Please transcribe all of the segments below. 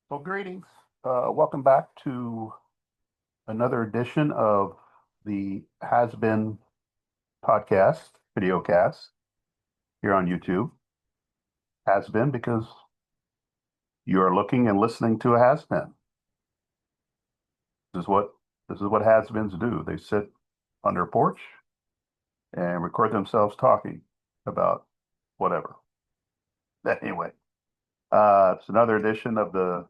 Well, greetings. Welcome back to another edition of the Has Been podcast, video cast here on YouTube. Has been because you're looking and listening to a has been. This is what this is what has beens do. They sit on their porch and record themselves talking about whatever. Anyway, it's another edition of the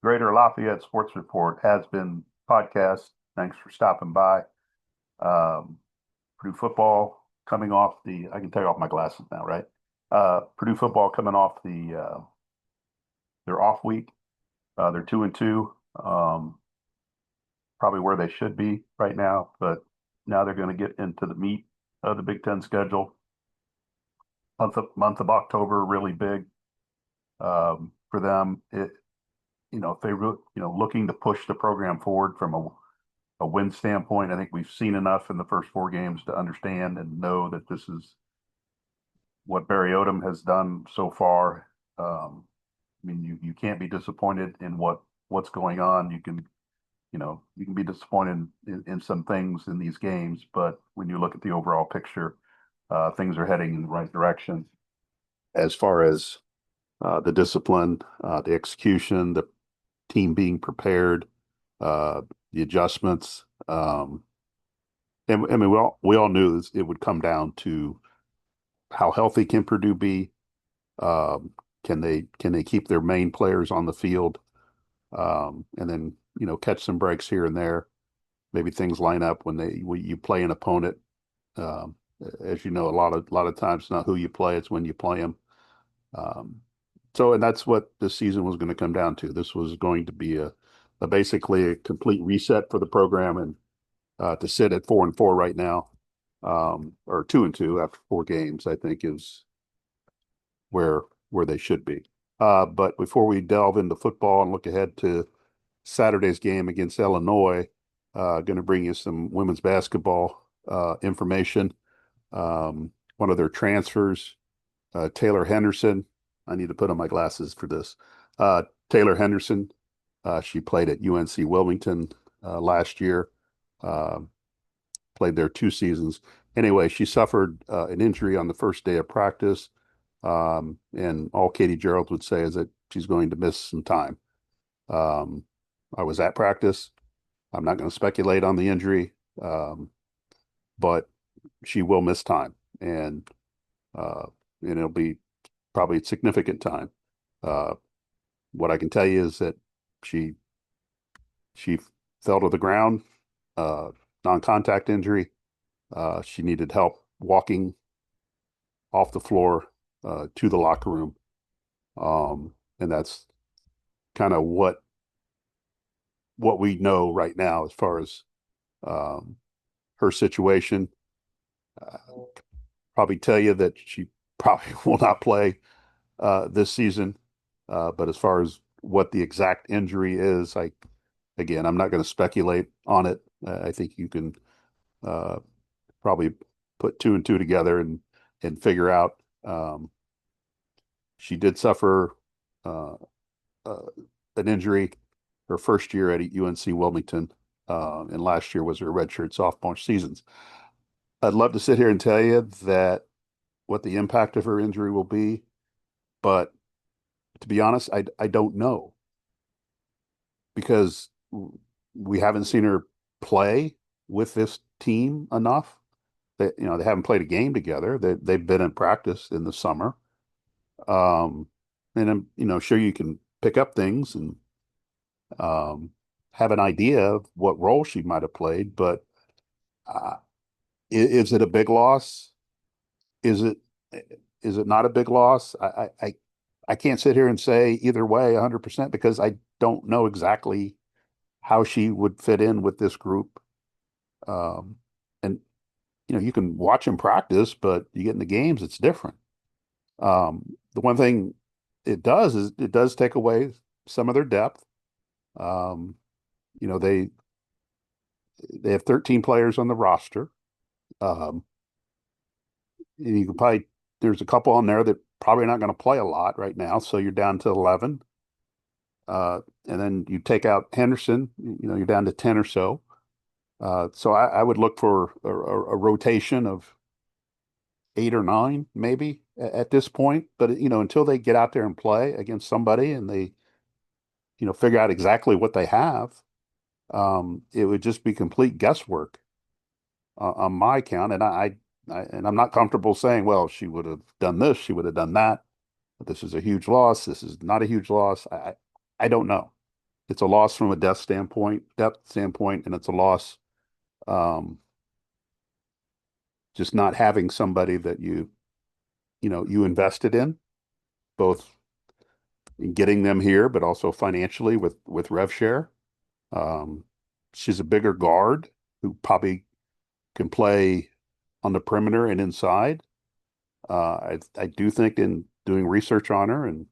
Greater Lafayette Sports Report Has Been podcast. Thanks for stopping by. Um, Purdue football coming off I can take off my glasses now, right? Purdue football coming off their off week. They're 2-2, probably where they should be right now, but now they're going to get into the meat of the Big Ten schedule. Month of October, really big for them. If they looking to push the program forward from a win standpoint, I think we've seen enough in the first four games to understand and know that this is what Barry Odom has done so far. I mean, you can't be disappointed in what's going on. You can be disappointed in some things in these games, but when you look at the overall picture, things are heading in the right direction as far as the discipline, the execution, the team being prepared, the adjustments. And I mean, we all knew it would come down to how healthy can Purdue be? Um, can they keep their main players on the field? And then catch some breaks here and there. Maybe things line up when you play an opponent. Um, as you know, a lot of times it's not who you play; it's when you play them. Um, and that's what this season was going to come down to. This was going to be a basically a complete reset for the program, and to sit at 4-4 right now, or 2-2 after four games, I think is where they should be. But before we delve into football and look ahead to Saturday's game against Illinois, going to bring you some women's basketball information. One of their transfers, Taylor Henderson. I need to put on my glasses for this. Taylor Henderson, she played at UNC Wilmington last year, uh, played there 2 seasons. Anyway, she suffered an injury on the first day of practice. And all Katie Gerald would say is that she's going to miss some time. Um, I was at practice. I'm not going to speculate on the injury, but she will miss time, and it'll be probably significant time. Uh, what I can tell you is that she she fell to the ground, uh, non-contact injury. She needed help walking off the floor to the locker room, and that's kind of what we know right now as far as um, her situation. Uh, Probably tell you that she probably will not play this season. But as far as what the exact injury is, again, I'm not going to speculate on it. I think you can uh, probably put two and two together and figure out. She did suffer uh, uh, an injury her first year at UNC Wilmington, and last year was her redshirt sophomore seasons. I'd love to sit here and tell you that what the impact of her injury will be, but to be honest, I don't know because we haven't seen her play with this team enough. They haven't played a game together. They've been in practice in the summer. Um, and I'm sure you can pick up things and um, have an idea of what role she might have played, but uh, is it a big loss? Is it is it not a big loss? I can't sit here and say either way 100% because I don't know exactly how she would fit in with this group. Um, and you can watch them practice, but you get in the games, it's different. The one thing it does is it does take away some of their depth. Um, you know, they have 13 players on the roster. Um, and you can probably there's a couple on there that probably not going to play a lot right now, so you're down to 11. And then you take out Henderson, you're down to 10 or so. So I would look for a rotation of 8 or 9, maybe at this point. But, until they get out there and play against somebody and they, figure out exactly what they have, it would just be complete guesswork on my account. And I'm not comfortable saying, well, she would have done this, she would have done that. This is a huge loss. This is not a huge loss. I don't know. It's a loss from a depth standpoint, and it's a loss just not having somebody that you invested in, both in getting them here, but also financially with rev share. Um, she's a bigger guard who probably can play on the perimeter and inside. I do think in doing research on her and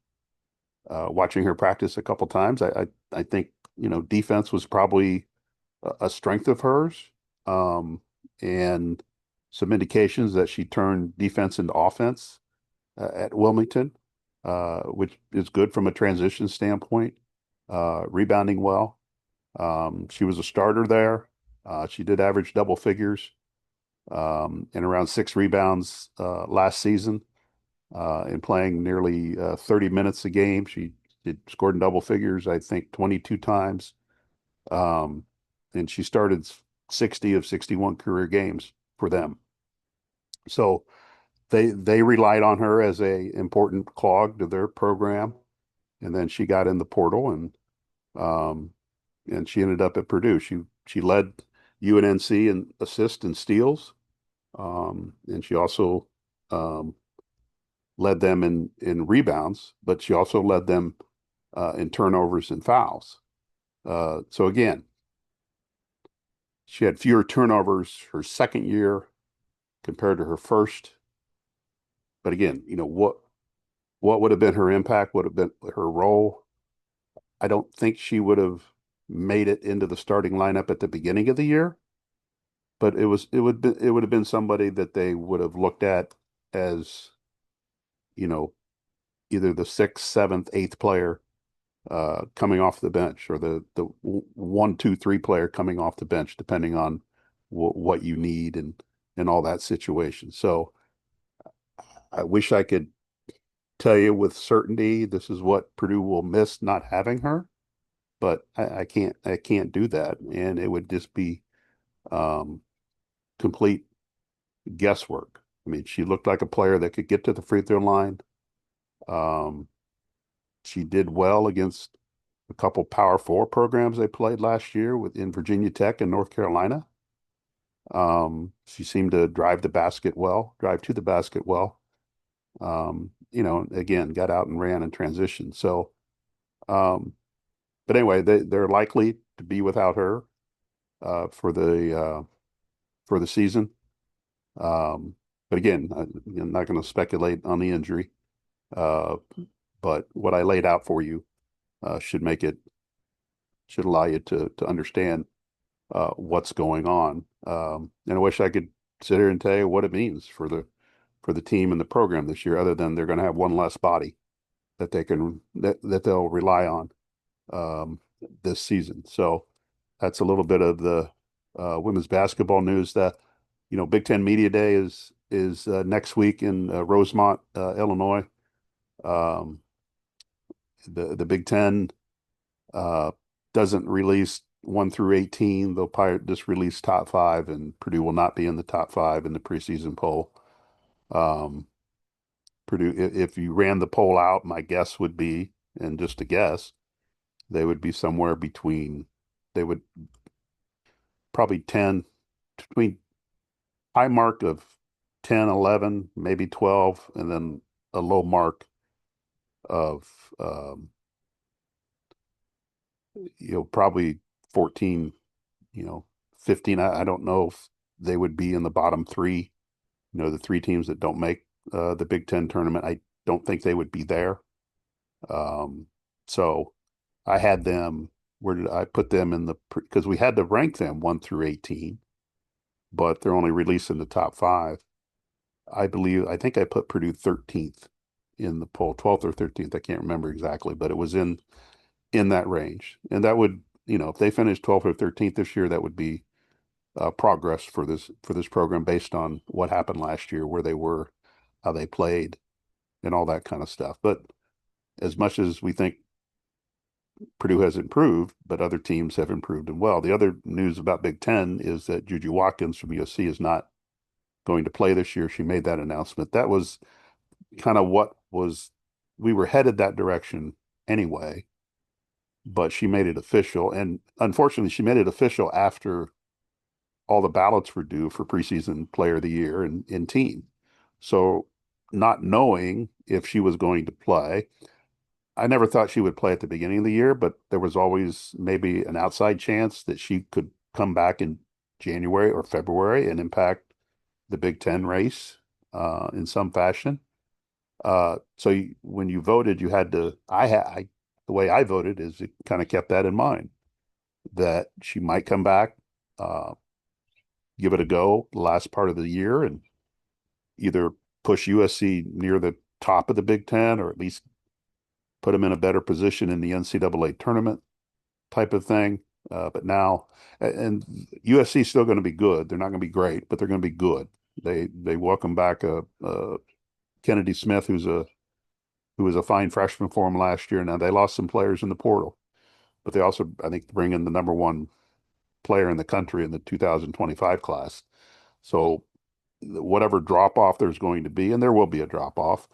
watching her practice a couple times, I think defense was probably a strength of hers, and some indications that she turned defense into offense at Wilmington, which is good from a transition standpoint. Rebounding well. She was a starter there. She did average double figures, and around 6 rebounds last season, and playing nearly 30 minutes a game. She scored in double figures, I think, 22 times. Um, and she started 60 of 61 career games for them. So they relied on her as a important clog to their program. And then she got in the portal um, and she ended up at Purdue. She led UNC in assists and steals. And she also um, led them in rebounds, but she also led them in turnovers and fouls. So again, she had fewer turnovers her second year compared to her first. But again, what would have been her impact, would have been her role. I don't think she would have made it into the starting lineup at the beginning of the year, but it would have been somebody that they would have looked at as, you know, either the sixth, seventh, eighth player coming off the bench, or the 1, 2, 3 player coming off the bench, depending on what you need and all that situation. So I wish I could tell you with certainty this is what Purdue will miss not having her, but I can't do that, and it would just be um, complete guesswork. I mean, she looked like a player that could get to the free throw line. Um, she did well against a couple Power Four programs they played last year in Virginia Tech and North Carolina. She seemed to drive to the basket well. Again, got out and ran in transition. So, um, but anyway, they're likely to be without her for the season. Um, but again, I'm not going to speculate on the injury. Uh, but what I laid out for you should allow you to understand what's going on. And I wish I could sit here and tell you what it means for the team and the program this year, other than they're going to have one less body that they'll rely on um, this season. So that's a little bit of the women's basketball news. That Big Ten Media Day is next week in Rosemont, Illinois. Um, the Big Ten uh, doesn't release 1 through 18. They'll probably just release top five, and Purdue will not be in the top five in the preseason poll. Um, Purdue, if you ran the poll out, my guess would be, and just a guess, they would be somewhere between, they would probably 10, between high mark of 10, 11, maybe 12, and then a low mark of, probably 14, 15. I don't know if they would be in the bottom three, the 3 teams that don't make the Big Ten tournament. I don't think they would be there. Um, so I had them, where did I put them in because we had to rank them 1 through 18, but they're only releasing the top five. I think I put Purdue 13th in the poll, 12th or 13th. I can't remember exactly, but it was in that range. And that would, if they finish 12th or 13th this year, that would be progress for this program based on what happened last year, where they were, how they played, and all that kind of stuff. But as much as we think Purdue has improved, but other teams have improved as well. The other news about Big Ten is that Juju Watkins from USC is not going to play this year. She made that announcement. That was kind of what was, we were headed that direction anyway, but she made it official. And unfortunately, she made it official after all the ballots were due for preseason player of the year and in team. So not knowing if she was going to play, I never thought she would play at the beginning of the year, but there was always maybe an outside chance that she could come back in January or February and impact the Big Ten race in some fashion. When you voted, you had to. The way I voted is it kind of kept that in mind that she might come back, uh, give it a go the last part of the year, and either push USC near the top of the Big Ten or at least put them in a better position in the NCAA tournament type of thing. But now, and USC is still going to be good. They're not going to be great, but they're going to be good. They welcome back Kennedy Smith, who was a fine freshman for them last year. Now they lost some players in the portal, but they also, I think, bring in the number one player in the country in the 2025 class. So whatever drop off there's going to be, and there will be a drop off,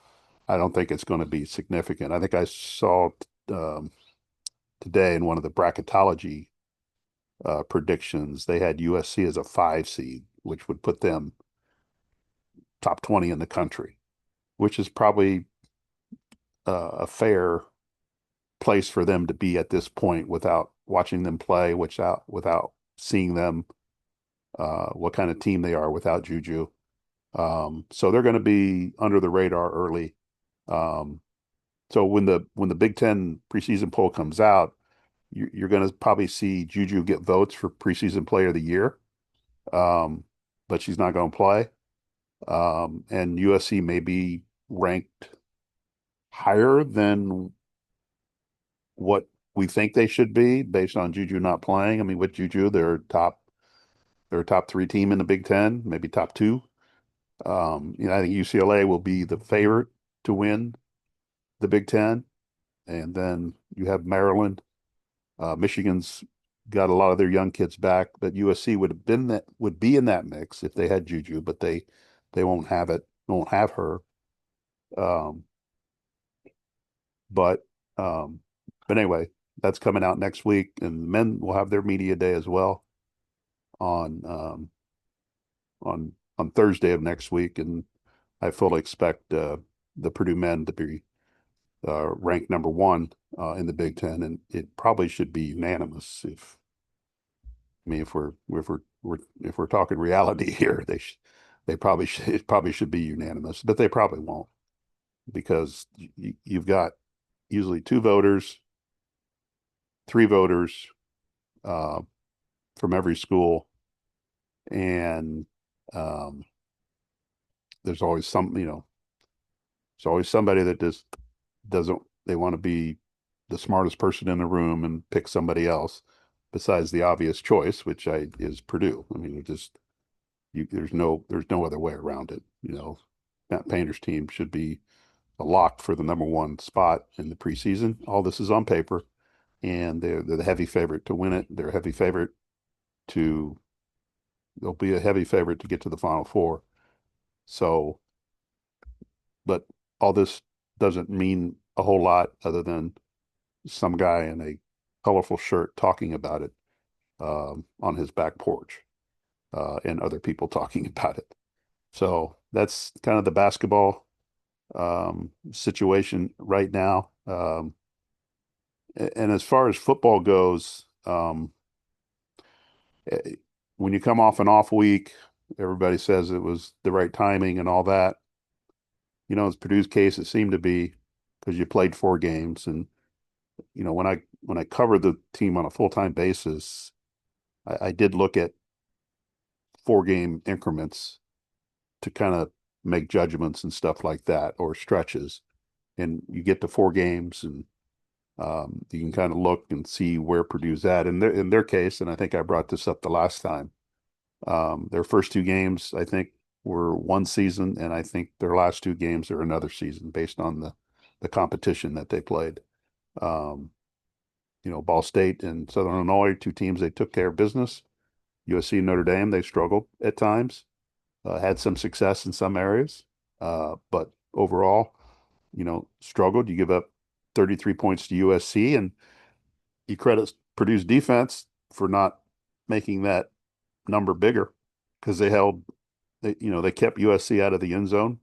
I don't think it's going to be significant. I think I saw um, today in one of the bracketology predictions, they had USC as a 5 seed, which would put them top 20 in the country, which is probably a fair place for them to be at this point without watching them play, without seeing them, what kind of team they are without Juju. So they're going to be under the radar early. Um, so when the Big Ten preseason poll comes out, you're going to probably see Juju get votes for preseason player of the year, um, but she's not going to play. And USC may be ranked higher than what we think they should be based on Juju not playing. I mean, with Juju, they're a top three team in the Big Ten, maybe top two. I think UCLA will be the favorite to win the Big Ten, and then you have Maryland. Michigan's got a lot of their young kids back, but USC would be in that mix if they had Juju, but they won't have it, won't have her. Um, but um, but anyway, that's coming out next week, and the men will have their media day as well on on Thursday of next week, and I fully expect the Purdue men to be ranked number one in the Big Ten, and it probably should be unanimous. If I mean, if we're talking reality here, they probably should it probably should be unanimous, but they probably won't because you've got usually two voters, three voters uh, from every school, and um, there's always there's always somebody that just doesn't, they want to be the smartest person in the room and pick somebody else besides the obvious choice, which is Purdue. I mean, there's no other way around it. Matt Painter's team should be a lock for the number one spot in the preseason. All this is on paper, and they're the heavy favorite to win it. They're a heavy favorite to they'll be a heavy favorite to get to the Final Four. So, but all this doesn't mean a whole lot other than some guy in a colorful shirt talking about it on his back porch and other people talking about it. So that's kind of the basketball situation right now. And as far as football goes, eh, when you come off an off week, everybody says it was the right timing and all that. In Purdue's case, it seemed to be because you played 4 games. And when I covered the team on a full-time basis, I did look at 4-game increments to kind of make judgments and stuff like that, or stretches. And you get to 4 games, and You can kind of look and see where Purdue's at in their case, and I think I brought this up the last time. Their first two games, I think, were one season, and I think their last two games are another season based on the competition that they played. Um, Ball State and Southern Illinois, two teams they took care of business. USC and Notre Dame, they struggled at times, had some success in some areas, but overall, struggled. You give up 33 points to USC, and you credit Purdue's defense for not making that number bigger because they kept USC out of the end zone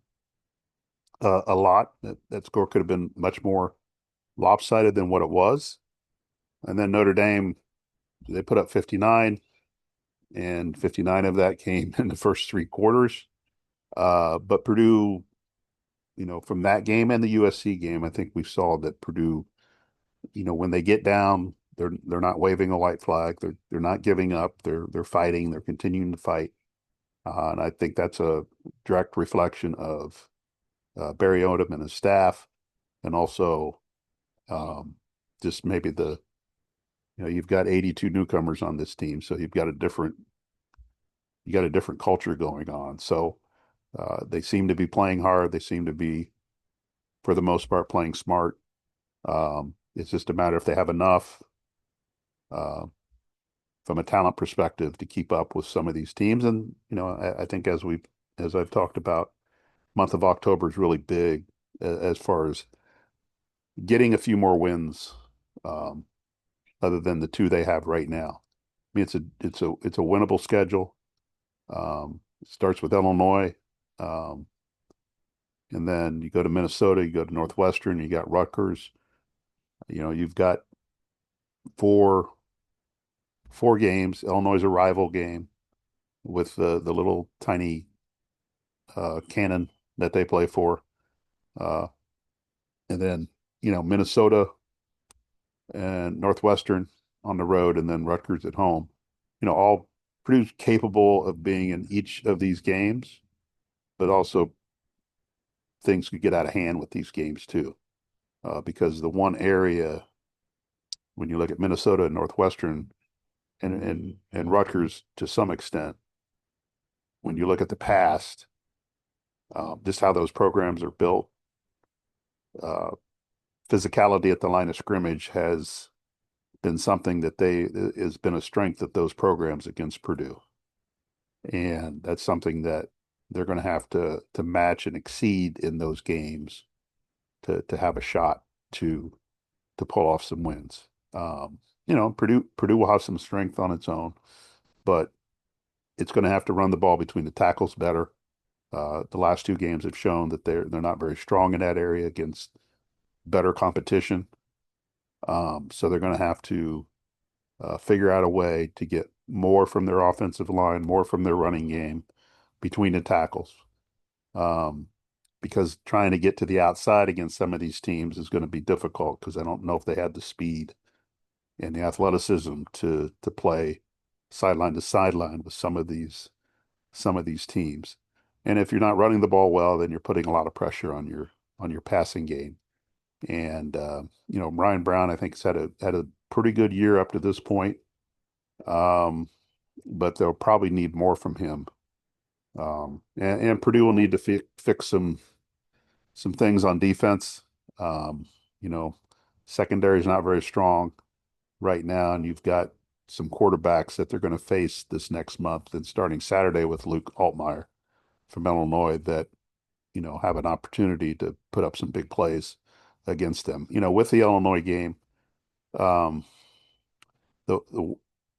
a lot. That score could have been much more lopsided than what it was. And then Notre Dame, they put up 59, and 59 of that came in the first three quarters. But Purdue, from that game and the USC game, I think we saw that Purdue, when they get down, they're not waving a white flag. They're not giving up. They're fighting. They're continuing to fight. And I think that's a direct reflection of Barry Odom and his staff, and also um, just maybe you've got 82 newcomers on this team, so you got a different culture going on. So they seem to be playing hard. They seem to be, for the most part, playing smart. It's just a matter if they have enough uh, from a talent perspective to keep up with some of these teams. And I think as I've talked about, month of October is really big as far as getting a few more wins, um, other than the two they have right now. I mean, it's a winnable schedule. It starts with Illinois, um, and then you go to Minnesota, you go to Northwestern, you got Rutgers. You've got four four games. Illinois is a rival game with the little tiny cannon that they play for, uh, and then Minnesota and Northwestern on the road, and then Rutgers at home. All pretty capable of being in each of these games, but also things could get out of hand with these games too, because the one area when you look at Minnesota and Northwestern and Rutgers to some extent, when you look at the past, just how those programs are built, uh, physicality at the line of scrimmage has been something that they has been a strength of those programs against Purdue, and that's something that they're going to have to match and exceed in those games to have a shot to pull off some wins. Purdue will have some strength on its own, but it's going to have to run the ball between the tackles better. The last two games have shown that they're not very strong in that area against better competition. So they're going to have to figure out a way to get more from their offensive line, more from their running game between the tackles. Um, because trying to get to the outside against some of these teams is going to be difficult because I don't know if they have the speed and the athleticism to play sideline to sideline with some of these teams. And if you're not running the ball well, then you're putting a lot of pressure on your passing game. And Ryan Brown, I think, has had a pretty good year up to this point. Um, but they'll probably need more from him. And Purdue will need to fix some things on defense. Um, you know, Secondary is not very strong right now, and you've got some quarterbacks that they're going to face this next month and starting Saturday with Luke Altmaier from Illinois that, have an opportunity to put up some big plays against them. With the Illinois game, um, the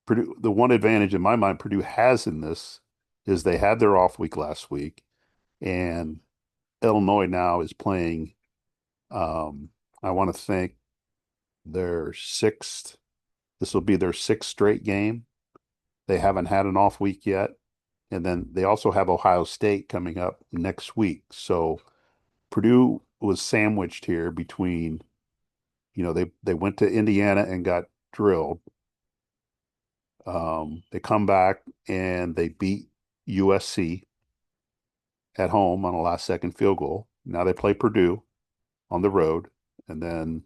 Purdue, the one advantage in my mind Purdue has in this is they had their off week last week, and Illinois now is playing, I want to think their sixth, this will be their sixth straight game. They haven't had an off week yet. And then they also have Ohio State coming up next week. So Purdue was sandwiched here between, they went to Indiana and got drilled. They come back and they beat USC at home on a last second field goal. Now they play Purdue on the road, and then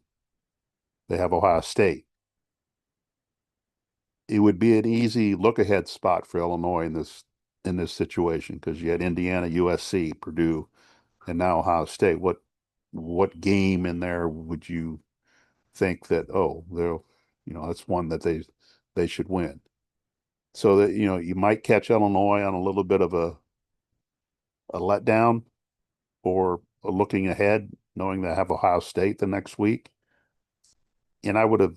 they have Ohio State. It would be an easy look ahead spot for Illinois in this situation because you had Indiana, USC, Purdue, and now Ohio State. What game in there would you think that, oh, they'll, that's one that they should win? So that, you might catch Illinois on a little bit of a letdown or looking ahead, knowing they have Ohio State the next week. And I would have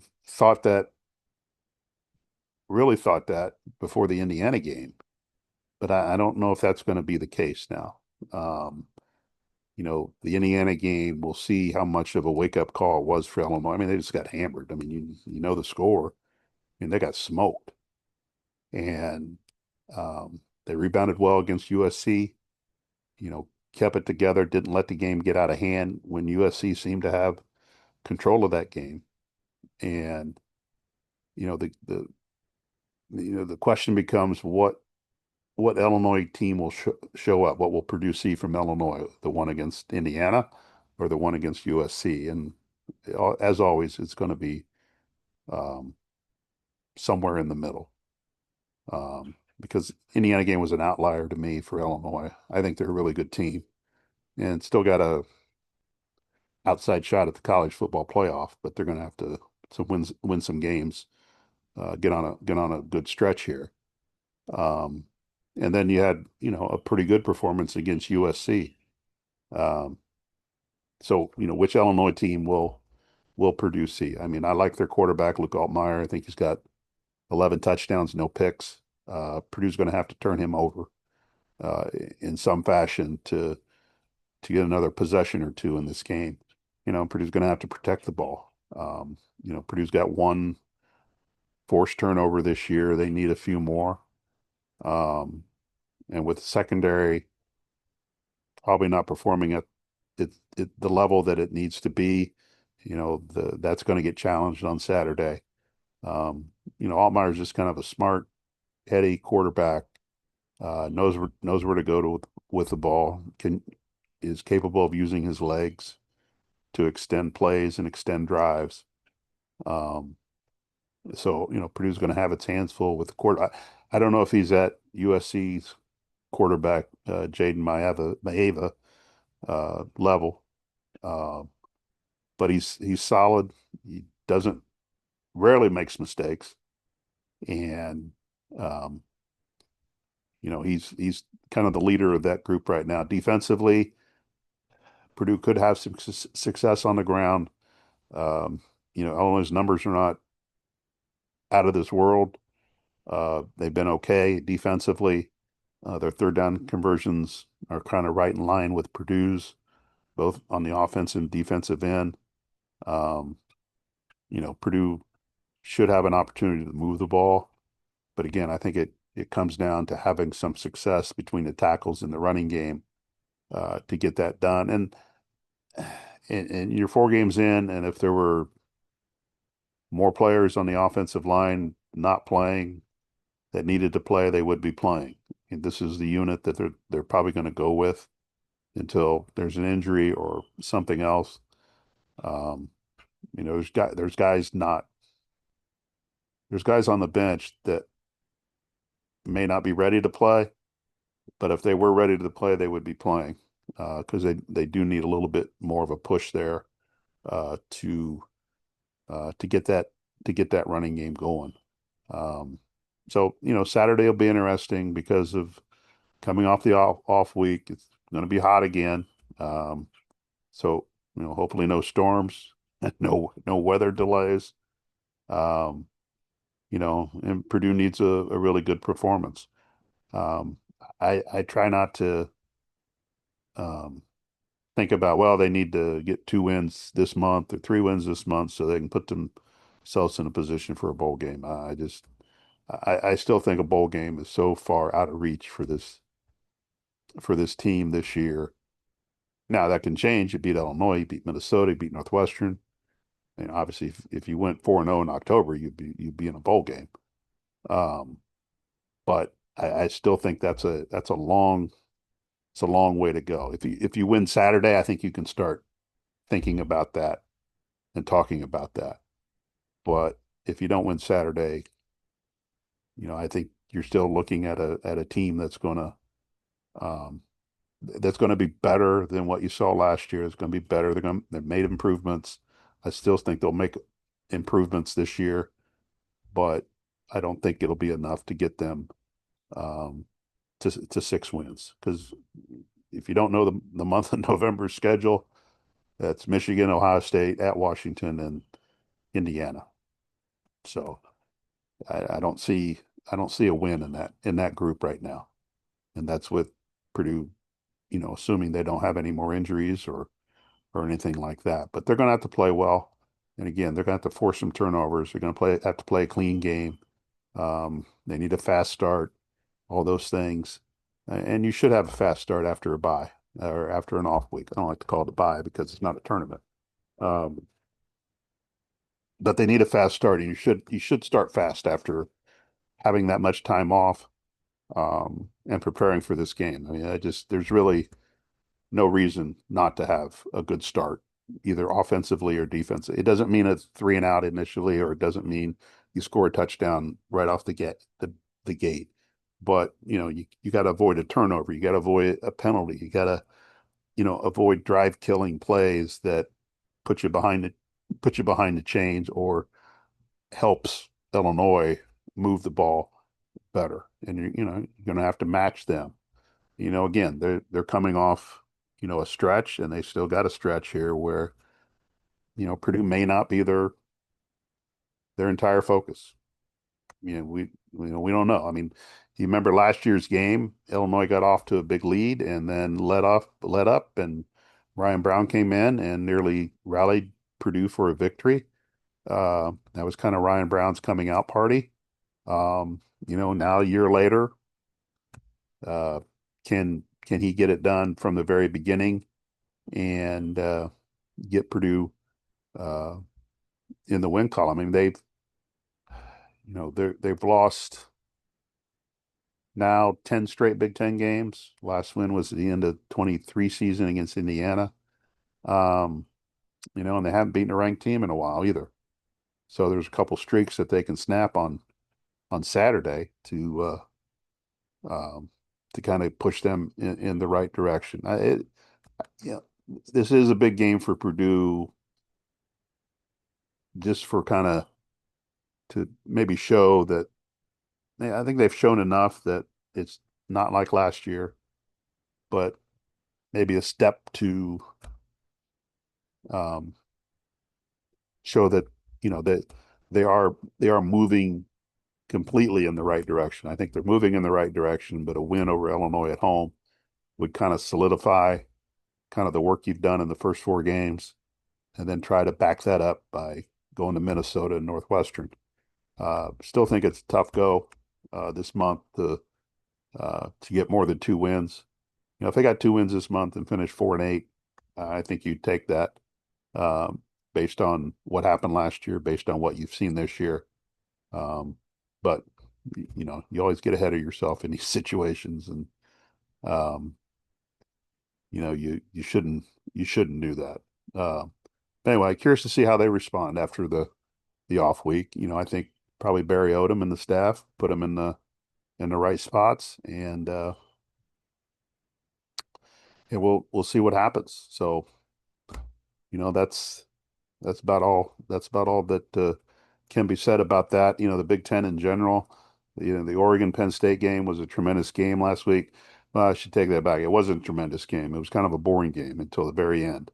really thought that before the Indiana game, but I don't know if that's going to be the case now. Um, the Indiana game, we'll see how much of a wake-up call it was for Illinois. I mean, they just got hammered. I mean, you know the score. I mean, they got smoked. And they rebounded well against USC, kept it together, didn't let the game get out of hand when USC seemed to have control of that game. And, you know, the question becomes what Illinois team will show up? What will Purdue see from Illinois? The one against Indiana or the one against USC? And as always, it's going to be um, somewhere in the middle. Because Indiana game was an outlier to me for Illinois. I think they're a really good team and still got a outside shot at the college football playoff, but they're going to have to win some games, get on a good stretch here. Um, and then you had a pretty good performance against USC. Um, so which Illinois team will Purdue see? I mean, I like their quarterback Luke Altmaier. I think he's got 11 touchdowns, no picks. Purdue's going to have to turn him over uh, in some fashion to get another possession or two in this game. Purdue's going to have to protect the ball. Purdue's got one forced turnover this year. They need a few more. Um, and with the secondary probably not performing at the level that it needs to be, that's going to get challenged on Saturday. Altmaier's just kind of a smart, heady quarterback. Knows where to go with the ball. Is capable of using his legs to extend plays and extend drives. Um, so Purdue's going to have its hands full with the quarter. I don't know if he's at USC's quarterback, Jaden Maeva level, uh, but he's solid. He doesn't rarely makes mistakes, and um, he's kind of the leader of that group right now. Defensively, Purdue could have some success on the ground. Um, Illinois' numbers are not out of this world. They've been okay defensively. Their third down conversions are kind of right in line with Purdue's, both on the offensive and defensive end. Um, Purdue should have an opportunity to move the ball, but again, I think it comes down to having some success between the tackles in the running game to get that done. And you're 4 games in, and if there were more players on the offensive line not playing that needed to play, they would be playing. And this is the unit that they're probably going to go with until there's an injury or something else. Um, there's guys on the bench that may not be ready to play, but if they were ready to play, they would be playing because they do need a little bit more of a push there uh, to to get that running game going. Um, so Saturday will be interesting because of coming off the off week. It's going to be hot again. Um, so hopefully no storms, no weather delays. Um, and Purdue needs a really good performance. Um, I try not to um, think about, well, they need to get 2 wins this month or 3 wins this month so they can put themselves in a position for a bowl game. I still think a bowl game is so far out of reach for this team this year. Now that can change. You beat Illinois, you beat Minnesota, you beat Northwestern. And obviously, if you went 4-0 in October, you'd be in a bowl game. Um, but I still think that's a long it's a long way to go. If you win Saturday, I think you can start thinking about that and talking about that. But if you don't win Saturday, I think you're still looking at a team um, that's going to be better than what you saw last year. It's going to be better. They've made improvements. I still think they'll make improvements this year, but I don't think it'll be enough to get them um, to 6 wins. Because if you don't know the month of November schedule, that's Michigan, Ohio State, at Washington, and Indiana. So I don't see a win in that group right now, and that's with Purdue, assuming they don't have any more injuries or anything like that. But they're going to have to play well, and again, they're going to have to force some turnovers. They're going to have to play a clean game. They need a fast start, all those things, and you should have a fast start after a bye or after an off week. I don't like to call it a bye because it's not a tournament. Um, but they need a fast start, and you should start fast after having that much time off and preparing for this game. I mean, there's really no reason not to have a good start, either offensively or defensively. It doesn't mean it's three and out initially, or it doesn't mean you score a touchdown right off the gate. But you got to avoid a turnover. You got to avoid a penalty. You got to avoid drive killing plays that put you behind the chains or helps Illinois move the ball better. And you're going to have to match them. Again, they're coming off, a stretch, and they still got a stretch here where, Purdue may not be their entire focus. We don't know. I mean, you remember last year's game, Illinois got off to a big lead and then let up, and Ryan Brown came in and nearly rallied Purdue for a victory. That was kind of Ryan Brown's coming out party. Now a year later, uh, can he get it done from the very beginning and get Purdue uh, in the win column? I mean, they've lost now 10 straight Big Ten games. Last win was at the end of 23 season against Indiana. Um, and they haven't beaten a ranked team in a while either. So there's a couple streaks that they can snap on Saturday um, to kind of push them in the right direction. Yeah, this is a big game for Purdue, just for kind of to maybe show that I think they've shown enough that it's not like last year, but maybe a step to um, show that that they are moving completely in the right direction. I think they're moving in the right direction, but a win over Illinois at home would kind of solidify kind of the work you've done in the first 4 games, and then try to back that up by going to Minnesota and Northwestern. Still think it's a tough go this month to get more than 2 wins. If they got 2 wins this month and finish 4-8, I think you'd take that um, based on what happened last year, based on what you've seen this year. Um, but you always get ahead of yourself in these situations, and um, you shouldn't do that. Uh, anyway, curious to see how they respond after the off week. I think probably Barry Odom and the staff put them in the right spots, and we'll see what happens. So, that's about all. That's about all that can be said about that. The Big Ten in general. The Oregon Penn State game was a tremendous game last week. Well, I should take that back. It wasn't a tremendous game. It was kind of a boring game until the very end.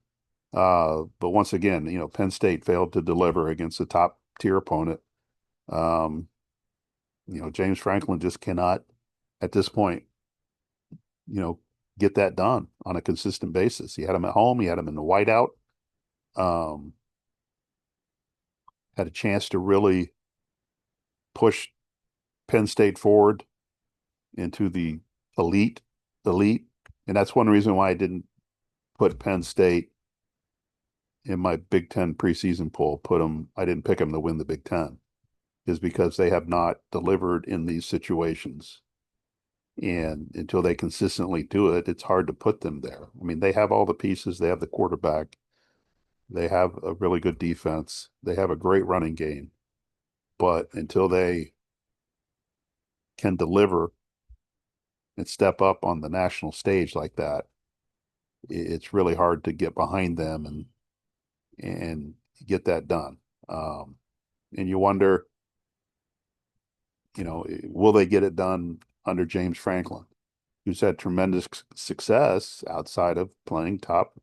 But once again, Penn State failed to deliver against a top tier opponent. Um, James Franklin just cannot, at this point, you know, get that done on a consistent basis. He had him at home. He had him in the whiteout. Um, had a chance to really push Penn State forward into the elite, elite. And that's one reason why I didn't put Penn State in my Big Ten preseason poll. I didn't pick them to win the Big Ten, is because they have not delivered in these situations. And until they consistently do it, it's hard to put them there. I mean, they have all the pieces. They have the quarterback. They have a really good defense. They have a great running game. but until they can deliver and step up on the national stage like that, it's really hard to get behind them and get that done. Um, and you wonder, will they get it done under James Franklin, who's had tremendous success outside of playing top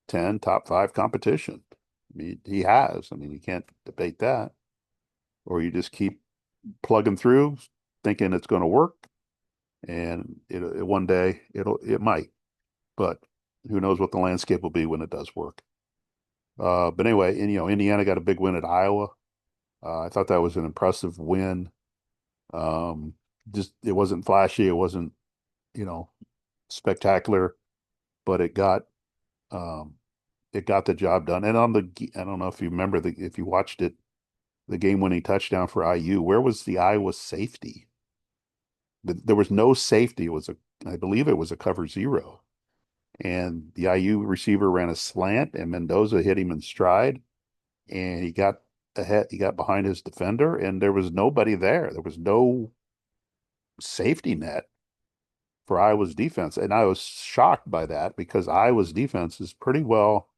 10, top five competition? I mean, he has. I mean, you can't debate that. Or you just keep plugging through, thinking it's going to work, and one day it might, but who knows what the landscape will be when it does work. But anyway, and, Indiana got a big win at Iowa. I thought that was an impressive win. Um, just it wasn't flashy, it wasn't, you know, spectacular, but um, it got the job done. And I don't know if you remember if you watched it, the game-winning touchdown for IU. Where was the Iowa safety? There was no safety. I believe it was a cover zero. And the IU receiver ran a slant, and Mendoza hit him in stride, and he got ahead. He got behind his defender, and there was nobody there. There was no safety net for Iowa's defense, and I was shocked by that because Iowa's defense is pretty well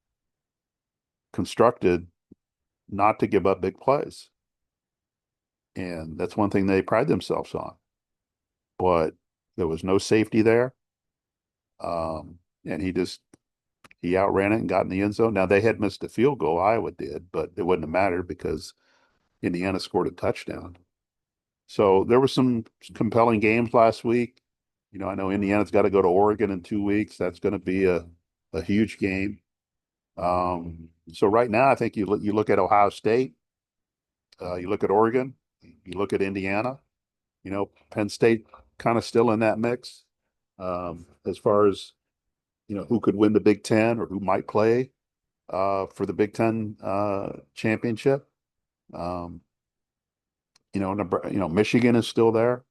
constructed not to give up big plays, and that's one thing they pride themselves on. But there was no safety there, and he outran it and got in the end zone. Now they had missed a field goal, Iowa did, but it wouldn't have mattered because Indiana scored a touchdown. So there were some compelling games last week. I know Indiana's got to go to Oregon in 2 weeks. That's going to be a huge game. So right now, I think you look at Ohio State, you look at Oregon, you look at Indiana. Penn State kind of still in that mix as far as who could win the Big Ten or who might play for the Big Ten championship. Um, Michigan is still there.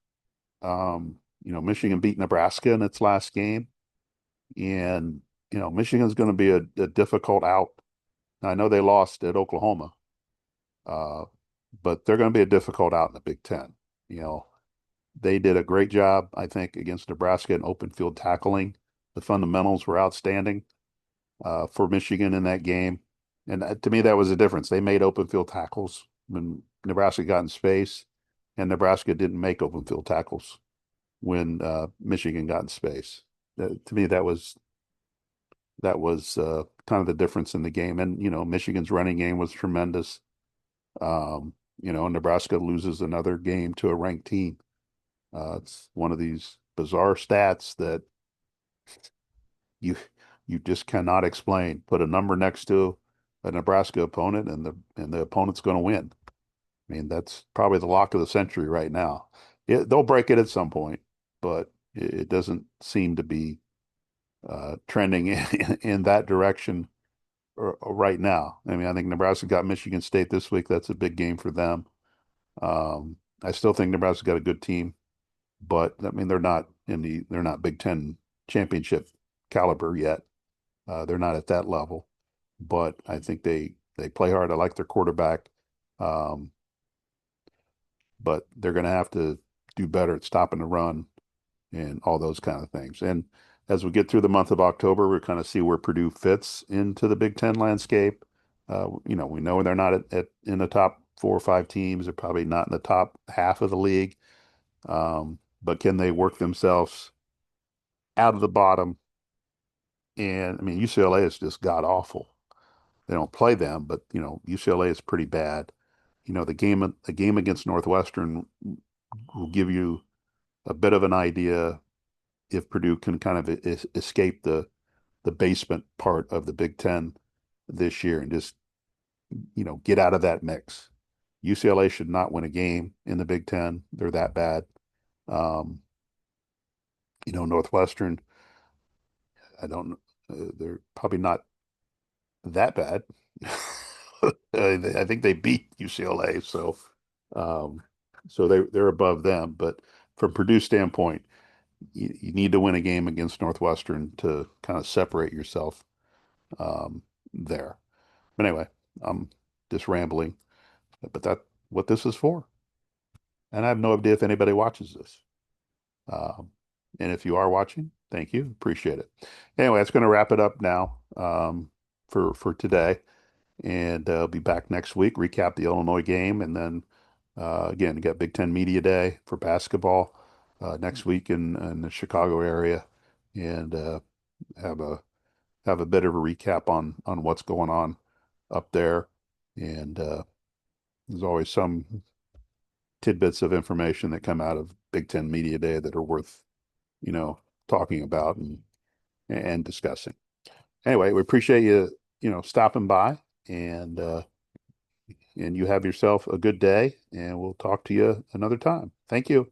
Michigan beat Nebraska in its last game, and Michigan's going to be a difficult out. I know they lost at Oklahoma, uh, but they're going to be a difficult out in the Big Ten. You know, they did a great job, I think, against Nebraska in open field tackling. The fundamentals were outstanding for Michigan in that game, and to me, that was the difference. They made open field tackles when Nebraska got in space, and Nebraska didn't make open field tackles when Michigan got in space. To me, that was kind of the difference in the game. And Michigan's running game was tremendous. Nebraska loses another game to a ranked team. It's one of these bizarre stats that you you just cannot explain. Put a number next to a Nebraska opponent, and the opponent's going to win. I mean, that's probably the lock of the century right now. They'll break it at some point, but it doesn't seem to be trending in that direction right now. I mean, I think Nebraska got Michigan State this week. That's a big game for them. I still think Nebraska got a good team, but I mean, they're not Big Ten championship caliber yet. They're not at that level, but I think they play hard. I like their quarterback. Um, but they're going to have to do better at stopping the run and all those kind of things. And as we get through the month of October, we kind of see where Purdue fits into the Big Ten landscape. We know they're not in the top 4 or 5 teams. They're probably not in the top half of the league. But can they work themselves out of the bottom? And I mean, UCLA is just god awful. They don't play them, but UCLA is pretty bad. The game against Northwestern will give you a bit of an idea if Purdue can kind of escape the basement part of the Big Ten this year and just get out of that mix. UCLA should not win a game in the Big Ten. They're that bad. Um, Northwestern, I don't. They're probably not that bad. I think they beat UCLA, um, so they're above them. But from Purdue's standpoint, you need to win a game against Northwestern to kind of separate yourself there. But anyway, I'm just rambling. But what this is for. And I have no idea if anybody watches this. Um, and if you are watching, thank you. Appreciate it. Anyway, that's going to wrap it up now for today. And I'll be back next week, recap the Illinois game. And then again, you got Big Ten Media Day for basketball next week in the Chicago area. And have a bit of a recap on what's going on up there. And there's always some tidbits of information that come out of Big Ten Media Day that are worth, you know, talking about and discussing. Anyway, we appreciate you, stopping by and you have yourself a good day and we'll talk to you another time. Thank you.